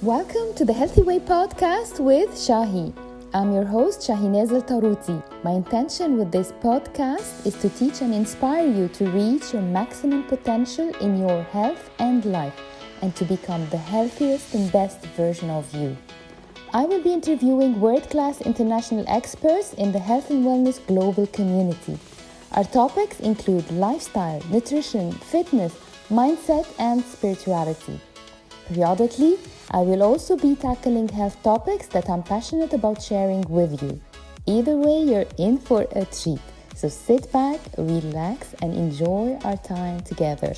Welcome to the Healthy Way Podcast with Shahi. I'm your host, Shahi Taruti. My intention with this podcast is to teach and inspire you to reach your maximum potential in your health and life and to become the healthiest and best version of you. I will be interviewing world-class international experts in the health and wellness global community. Our topics include lifestyle, nutrition, fitness, mindset, and spirituality. Periodically, I will also be tackling health topics that I'm passionate about sharing with you. Either way, you're in for a treat. So sit back, relax, and enjoy our time together.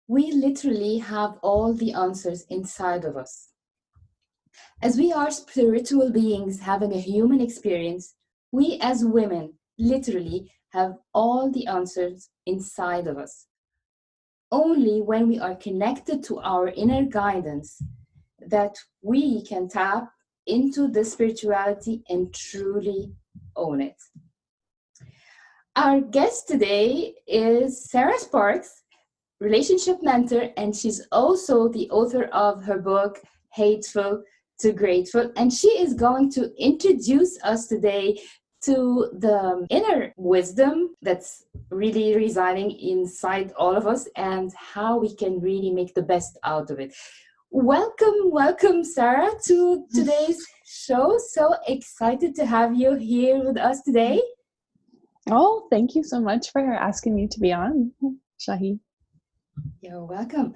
We literally have all the answers inside of us. As we are spiritual beings having a human experience, we as women literally have all the answers inside of us. Only when we are connected to our inner guidance that we can tap into the spirituality and truly own it. Our guest today is Sarah Sparks, relationship mentor, and she's also the author of her book, Hateful to Grateful. And she is going to introduce us today to the inner wisdom that's really residing inside all of us and how we can really make the best out of it. Welcome, Sarah, to today's show. So excited to have you here with us today. Oh, thank you so much for asking me to be on, Shahi. You're welcome.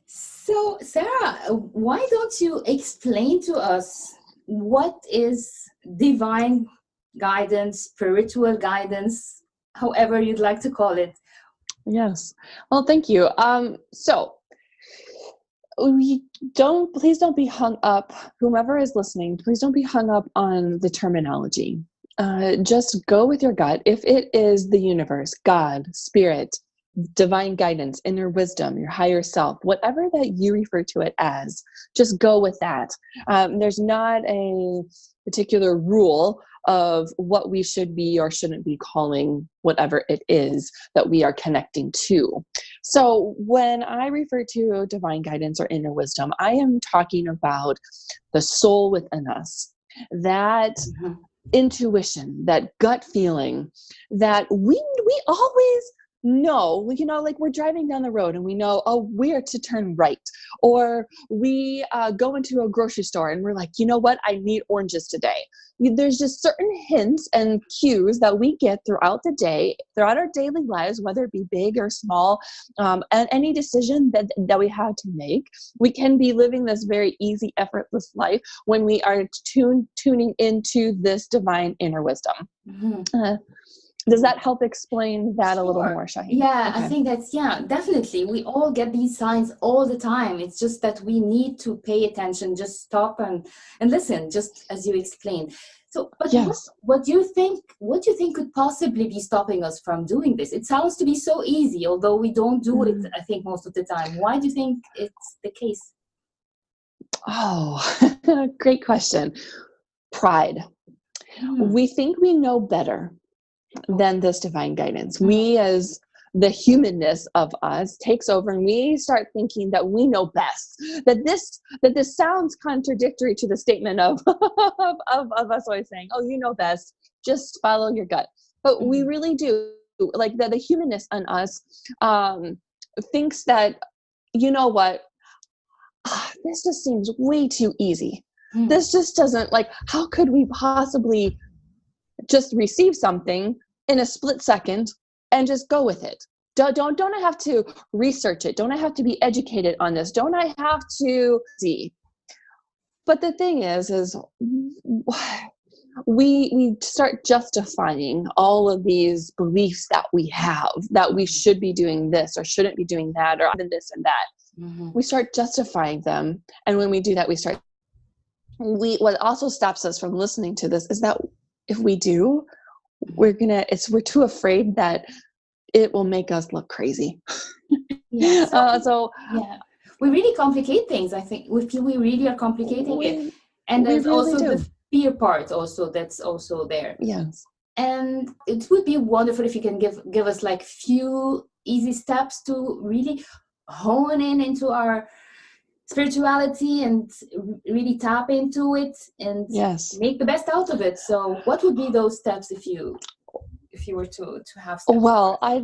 So, Sarah, why don't you explain to us what is divine guidance, spiritual guidance, however you'd like to call it? Yes. Well, thank you. So please don't be hung up, whomever is listening, please don't be hung up on the terminology. Just go with your gut. If it is the universe, God, spirit, divine guidance, inner wisdom, your higher self, whatever that you refer to it as, just go with that. There's not a particular rule of what we should be or shouldn't be calling whatever it is that we are connecting to. So when I refer to divine guidance or inner wisdom, I am talking about the soul within us, that intuition, that gut feeling that we always know, like we're driving down the road and we know, oh, we're to turn right. Or we go into a grocery store and we're like, you know what? I need oranges today. There's just certain hints and cues that we get throughout the day, throughout our daily lives, whether it be big or small, and any decision that we have to make. We can be living this very easy, effortless life when we are tuning into this divine inner wisdom. Mm-hmm. Does that help explain that a little more, Shahi? Yeah, okay. I think that's, definitely. We all get these signs all the time. It's just that we need to pay attention, just stop and listen, just as you explained. So, but yes. What do you think could possibly be stopping us from doing this? It sounds to be so easy, although we don't do it, I think, most of the time. Why do you think it's the case? Oh, great question. Pride. We think we know better than this divine guidance. We, as the humanness of us, takes over and we start thinking that we know best. That this sounds contradictory to the statement of us always saying, "Oh, you know best. Just follow your gut." But we really do. Like the humanness in us thinks that, you know what? This just seems way too easy. This just doesn't, how could we possibly just receive something in a split second and just go with it? Don't I have to research it? Don't I have to be educated on this? Don't I have to see? But the thing is we start justifying all of these beliefs that we have, that we should be doing this or shouldn't be doing that or this and that. Mm-hmm. We start justifying them. And when we do that, what also stops us from listening to this is that if we do, we're too afraid that it will make us look crazy. Yeah. We really complicate things. I think we really are complicating it. And there's really also the fear part also that's also there. Yes. And it would be wonderful if you can give us few easy steps to really hone in into our spirituality and really tap into it and Yes. make the best out of it. So what would be those steps if you were to have steps for Well, us?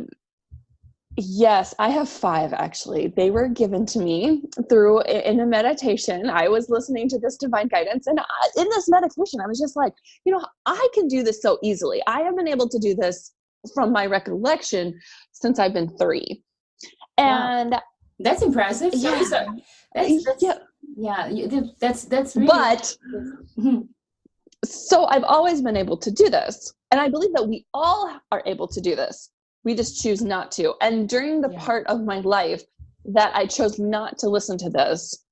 Yes, I have 5 actually. They were given to me through in a meditation. I was listening to this divine guidance, and in this meditation, I was just like, I can do this so easily. I have been able to do this from my recollection since I've been 3. Wow, And that's impressive. yeah, So that's yeah, yeah, that's really but impressive. so I've always been able to do this. And I believe that we all are able to do this. We just choose not to. And during the Yeah. part of my life that I chose not to listen to this,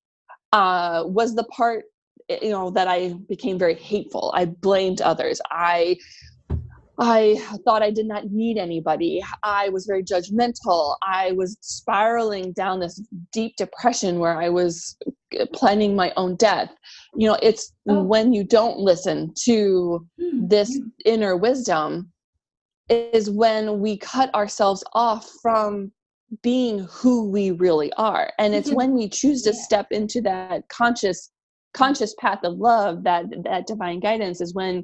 was the part, that I became very hateful. I blamed others. I thought I did not need anybody. I was very judgmental. I was spiraling down this deep depression where I was planning my own death. It's when you don't listen to this inner wisdom is when we cut ourselves off from being who we really are. And it's when we choose to step into that conscious path of love, that divine guidance, is when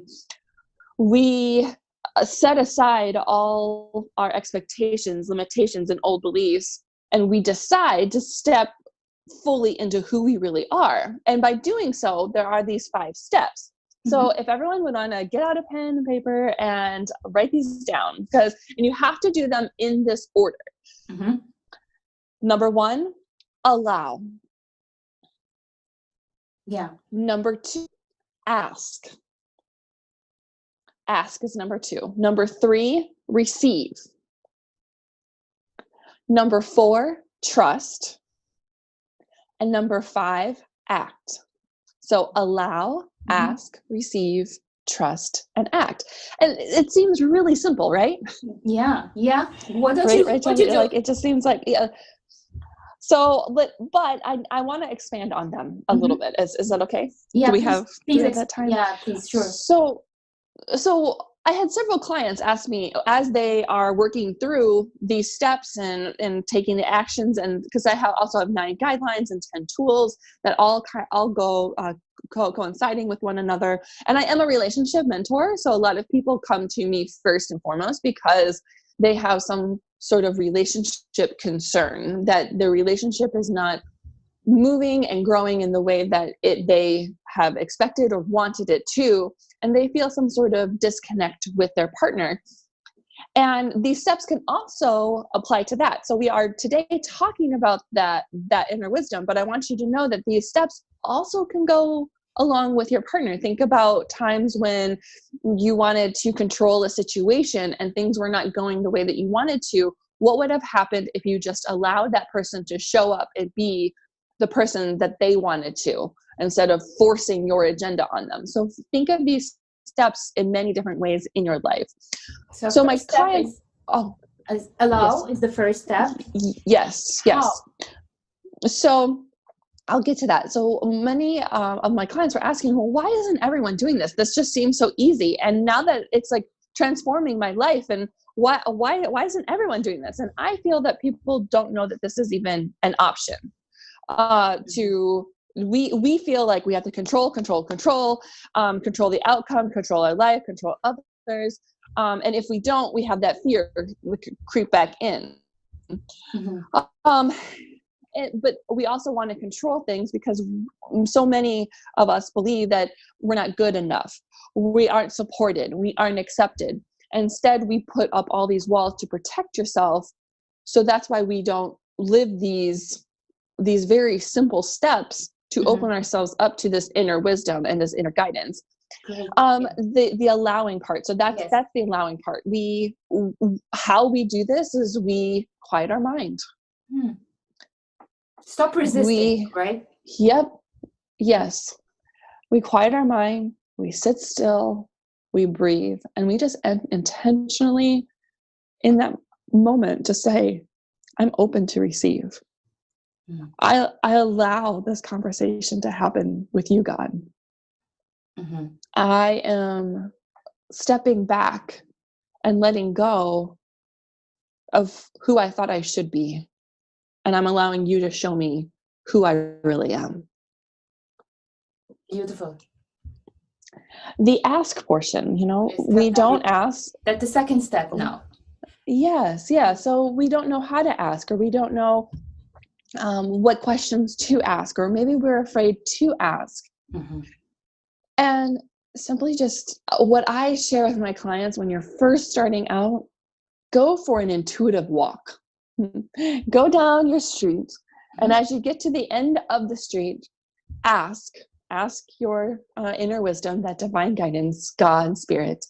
we set aside all our expectations, limitations, and old beliefs, and we decide to step fully into who we really are. And by doing so, there are these 5 steps. So if everyone would want to get out a pen and paper and write these down, and you have to do them in this order. Number 1, allow. Yeah. Number 2, ask. Ask is number 2. Number 3, receive. Number 4, trust. And number 5, act. So allow, ask, receive, trust, and act. And it seems really simple, right? Yeah. What don't Right, what you do? like it just seems like, yeah. So, but I want to expand on them a little bit. Is that okay? Yeah, Do we please have that time? yeah, please, sure. So I had several clients ask me as they are working through these steps and taking the actions, and because I also have 9 guidelines and 10 tools that all go coinciding with one another. And I am a relationship mentor, so a lot of people come to me first and foremost because they have some sort of relationship concern, that their relationship is not moving and growing in the way that they have expected or wanted it to, and they feel some sort of disconnect with their partner. And these steps can also apply to that. So we are today talking about that inner wisdom, but I want you to know that these steps also can go along with your partner. Think about times when you wanted to control a situation and things were not going the way that you wanted to. What would have happened if you just allowed that person to show up and be the person that they wanted to, instead of forcing your agenda on them? So think of these steps in many different ways in your life. So my client, allow is the first step. Yes. So I'll get to that. So many of my clients were asking, well, why isn't everyone doing this? This just seems so easy. And now that it's like transforming my life, and why isn't everyone doing this? And I feel that people don't know that this is even an option. We feel like we have to control the outcome, control our life, control others. And if we don't, we have that fear we could creep back in. But we also want to control things because so many of us believe that we're not good enough. We aren't supported. We aren't accepted. Instead, we put up all these walls to protect yourself. So that's why we don't live these very simple steps to open ourselves up to this inner wisdom and this inner guidance. Great. The allowing part. So that's the allowing part. How we do this is we quiet our mind. Stop resisting, right? Yep. Yes. We quiet our mind, we sit still, we breathe, and we just intentionally in that moment to say, I'm open to receive. I allow this conversation to happen with you, God. I am stepping back and letting go of who I thought I should be and I'm allowing you to show me who I really am. Beautiful. The ask portion, we don't ask. That's the second step now. Yes. Yeah. So we don't know how to ask, or we don't know what questions to ask, or maybe we're afraid to ask. Mm-hmm. And simply just what I share with my clients when you're first starting out, go for an intuitive walk. Go down your street, and as you get to the end of the street, ask your inner wisdom, that divine guidance, God, spirit,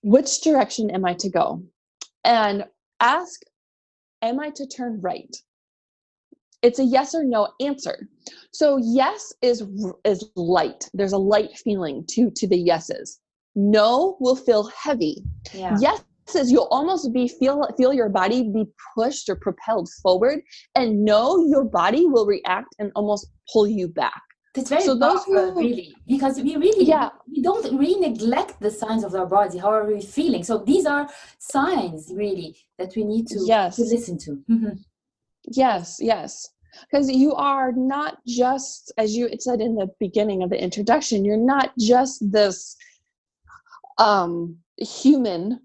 which direction am I to go? And ask, am I to turn right? It's a yes or no answer. So yes is light. There's a light feeling to the yeses. No will feel heavy. Yeah. Yes is you'll almost feel your body be pushed or propelled forward, and no, your body will react and almost pull you back. That's very powerful, really, because we don't really neglect the signs of our body. How are we feeling? So these are signs, really, that we need to listen to. Mm-hmm. Yes. Because you are not just, as you said in the beginning of the introduction, you're not just this human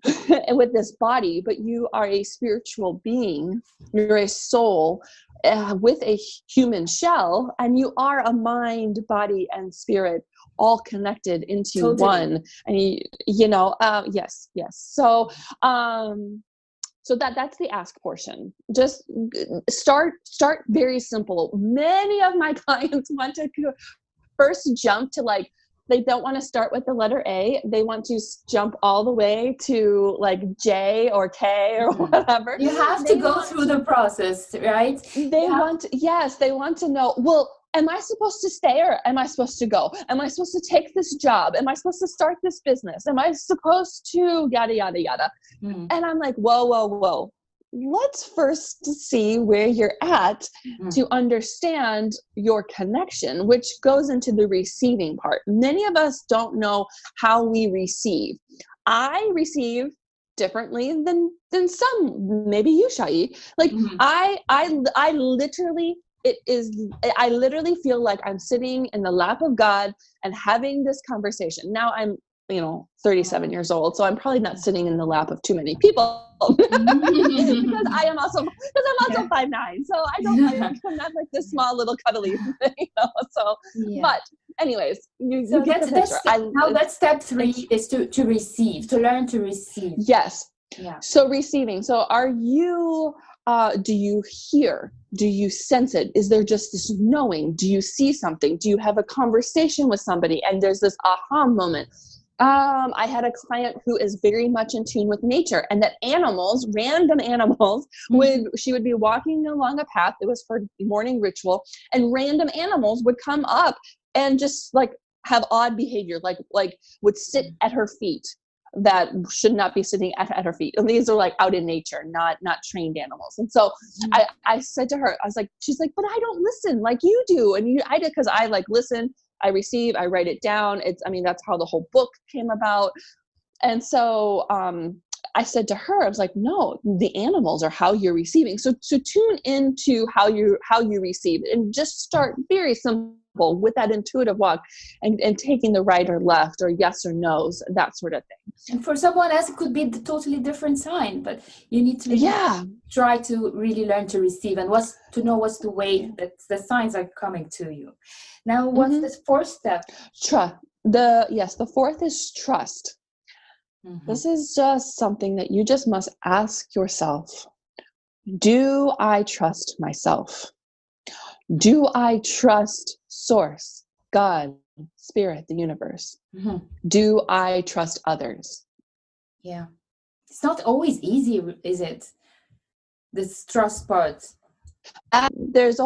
with this body, but you are a spiritual being. You're a soul with a human shell, and you are a mind, body, and spirit all connected into one. And yes. So that's the ask portion. Just start very simple. Many of my clients want to first jump to they don't want to start with the letter A. They want to jump all the way to J or K or whatever. You have to go through the process, right? They want to know, well, am I supposed to stay or am I supposed to go? Am I supposed to take this job? Am I supposed to start this business? Am I supposed to yada, yada, yada? Mm. And I'm like, whoa. Let's first see where you're at to understand your connection, which goes into the receiving part. Many of us don't know how we receive. I receive differently than some, maybe you, Shahi. I literally feel like I'm sitting in the lap of God and having this conversation. Now I'm 37 years old, so I'm probably not sitting in the lap of too many people because I'm also 5'9", so I'm not like this small little cuddly, so but anyways, you get the picture. Now that's step 3 is to receive, to learn to receive. Yes. Yeah. So receiving. So are you do you hear? Do you sense it? Is there just this knowing? Do you see something? Do you have a conversation with somebody and there's this aha moment? I had a client who is very much in tune with nature, and that random animals, she would be walking along a path. It was for morning ritual, and random animals would come up and just have odd behavior, would sit at her feet that should not be sitting at her feet. And these are out in nature, not trained animals. And so I said to her, I was like, she's like, but I don't listen like you do. And I did, because I listen, I receive, I write it down. That's how the whole book came about. And so I said to her, I was like, no, the animals are how you're receiving. So tune into how you receive, and just start very simple with that intuitive walk and taking the right or left or yes or no's, that sort of thing. And for someone else, it could be a totally different sign, but you need to try to really learn to receive and what's the way that the signs are coming to you. Now, what's the fourth step? The fourth is trust. Mm-hmm. This is just something that you just must ask yourself. Do I trust myself? Do I trust Source, God, Spirit, the universe? Mm-hmm. Do I trust others? Yeah. It's not always easy, is it? This trust part. There's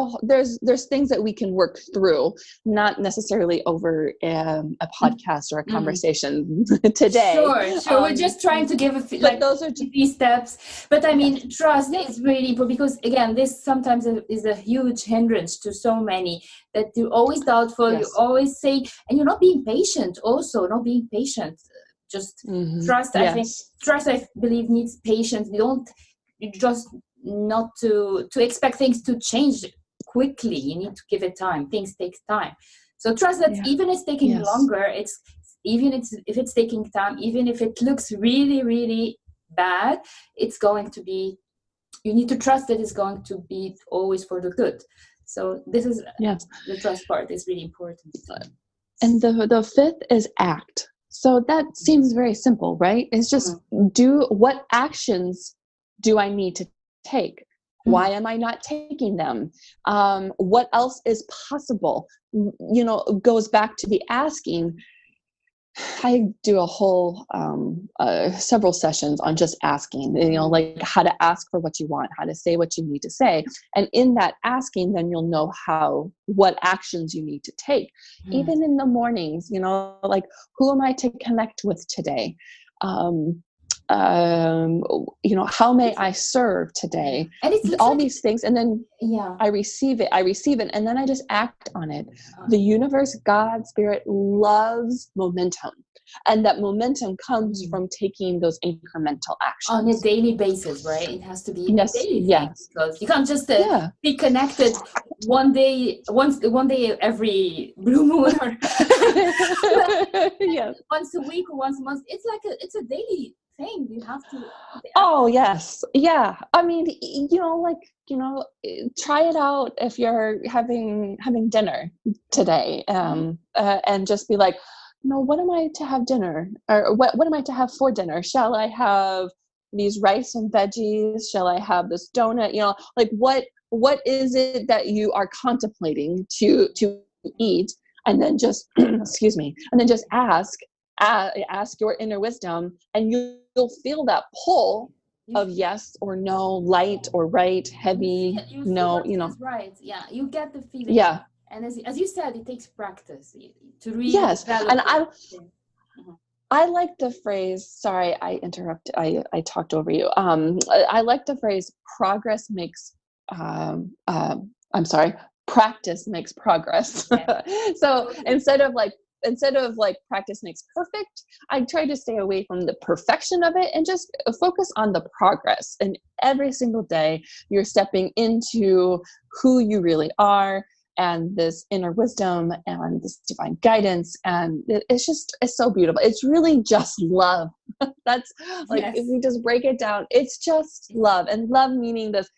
things that we can work through, not necessarily over a podcast or a conversation today. Sure. We're just trying to give those are these steps. But I mean, trust is really important, because again, this sometimes is a huge hindrance to so many, that you're always doubtful. You always say, and you're not being patient. Also, not being patient. Just trust. Yes. I think trust, I believe, needs patience. You just not to expect things to change quickly. You need to give it time. Things take time. So trust that even if it's taking longer, if it's taking time, even if it looks really, really bad, it's going to be, you need to trust that it's going to be always for the good. So this is the trust part is really important. And the fifth is act. So that seems very simple, right? It's just what actions do I need to take? Why am I not taking them? What else is possible? Goes back to the asking. I do a whole several sessions on just asking, like how to ask for what you want, how to say what you need to say. And in that asking, then you'll know what actions you need to take. Even in the mornings, like who am I to connect with today? How may I serve today? And it's all these things. And then I receive it. And then I just act on it. The universe, God, spirit loves momentum. And that momentum comes from taking those incremental actions. On a daily basis, right? It has to be a daily thing. Because you can't just be connected one day every blue moon or once a week or once a month. It's a daily thing. You have to. Oh yes, yeah. I mean, try it out if you're having dinner today, and just be like, what am I to have dinner, or what am I to have for dinner? Shall I have these rice and veggies? Shall I have this donut? What is it that you are contemplating to eat? And then just excuse me, and then just ask your inner wisdom, and you'll feel that pull of yes or no, light or right, heavy, right. Yeah, you get the feeling. Yeah. And as you said, it takes practice to really develop. And I like the phrase, sorry, I interrupted, I talked over you. I like the phrase practice makes progress. Yes. So instead of practice makes perfect, I try to stay away from the perfection of it and just focus on the progress. And every single day you're stepping into who you really are, and this inner wisdom and this divine guidance. And it's so beautiful. It's really just love. That's if we just break it down, it's just love. And love meaning this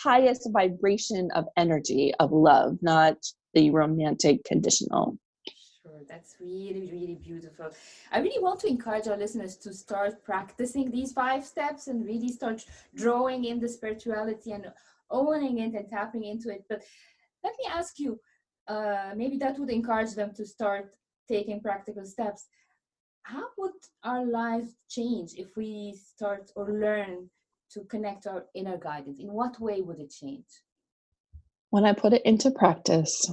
highest vibration of energy of love, not the romantic conditional. Sure, that's really, really beautiful. I really want to encourage our listeners to start practicing these 5 steps and really start drawing in the spirituality and owning it and tapping into it. But let me ask you, maybe that would encourage them to start taking practical steps. How would our lives change if we start or learn to connect our inner guidance? In what way would it change? When I put it into practice,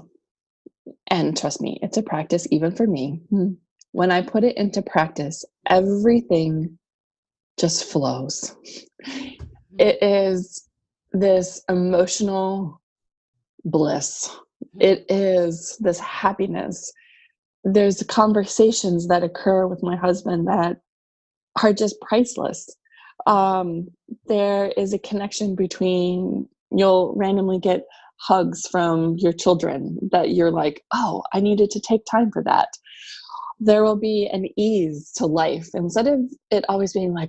and trust me, it's a practice even for me. When I put it into practice, everything just flows. It is this emotional bliss. It is this happiness. There's conversations that occur with my husband that are just priceless. There is a connection between, you'll randomly get hugs from your children that you're like, oh, I needed to take time for that. There will be an ease to life instead of it always being like,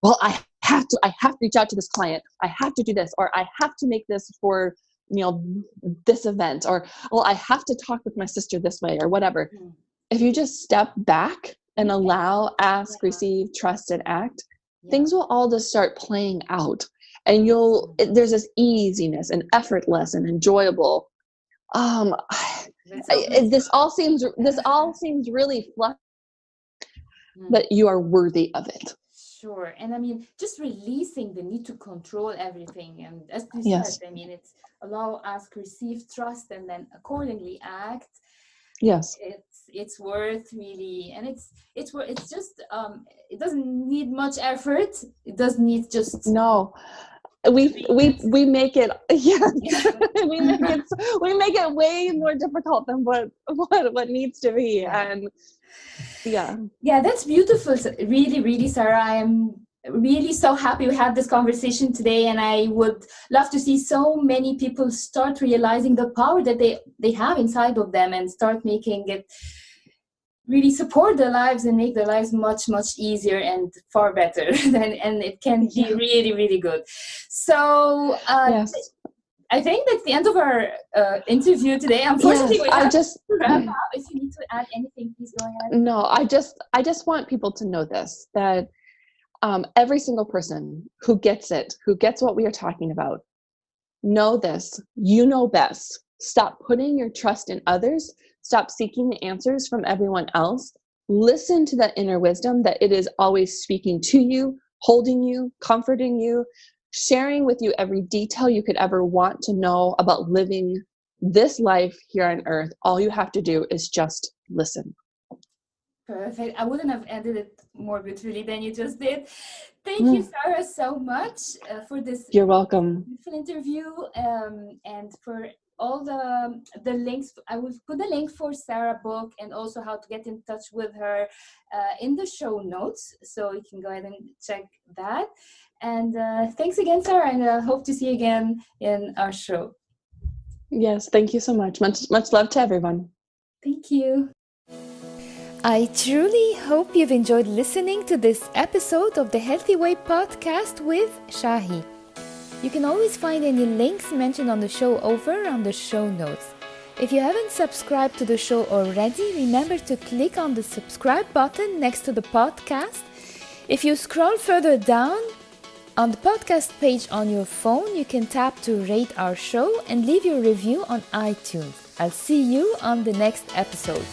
well, I have to reach out to this client. I have to do this, or I have to make this for, this event, or, well, I have to talk with my sister this way, or whatever. If you just step back and allow, ask, receive, trust, and act, things will all just start playing out. And there's this easiness and effortless and enjoyable. This all seems really fluffy, but you are worthy of it. Sure. And I mean, just releasing the need to control everything. And as you said, I mean, it's allow, ask, receive, trust, and then accordingly act. Yes. It's worth really, and it's just it doesn't need much effort. It doesn't need just we make it we make it way more difficult than what needs to be. And that's beautiful. Really, really, Sarah, I am really so happy we had this conversation today, and I would love to see so many people start realizing the power that they have inside of them and start making it really support their lives and make their lives much easier and far better and it can be really really good. So Yes. I think that's the end of our interview today. Unfortunately, Yes, we have to wrap up. If you need to add anything, please go ahead. No, I just want people to know this, that every single person who gets it, who gets what we are talking about, know this: you know best. Stop putting your trust in others. Stop seeking the answers from everyone else. Listen to that inner wisdom that it is always speaking to you, holding you, comforting you, sharing with you every detail you could ever want to know about living this life here on earth. All you have to do is just listen. Perfect. I wouldn't have ended it more beautifully than you just did. Thank you, Sarah, so much for this You're welcome. beautiful interview, and for all the links. I will put the link for Sarah's book and also how to get in touch with her in the show notes, so you can go ahead and check that. And thanks again, Sarah, and I hope to see you again in our show. Yes, thank you so much. Much love to everyone. Thank you. I truly hope you've enjoyed listening to this episode of the Healthy Way podcast with Shahi. You can always find any links mentioned on the show over on the show notes. If you haven't subscribed to the show already, remember to click on the subscribe button next to the podcast. If you scroll further down on the podcast page on your phone, you can tap to rate our show and leave your review on iTunes. I'll see you on the next episode.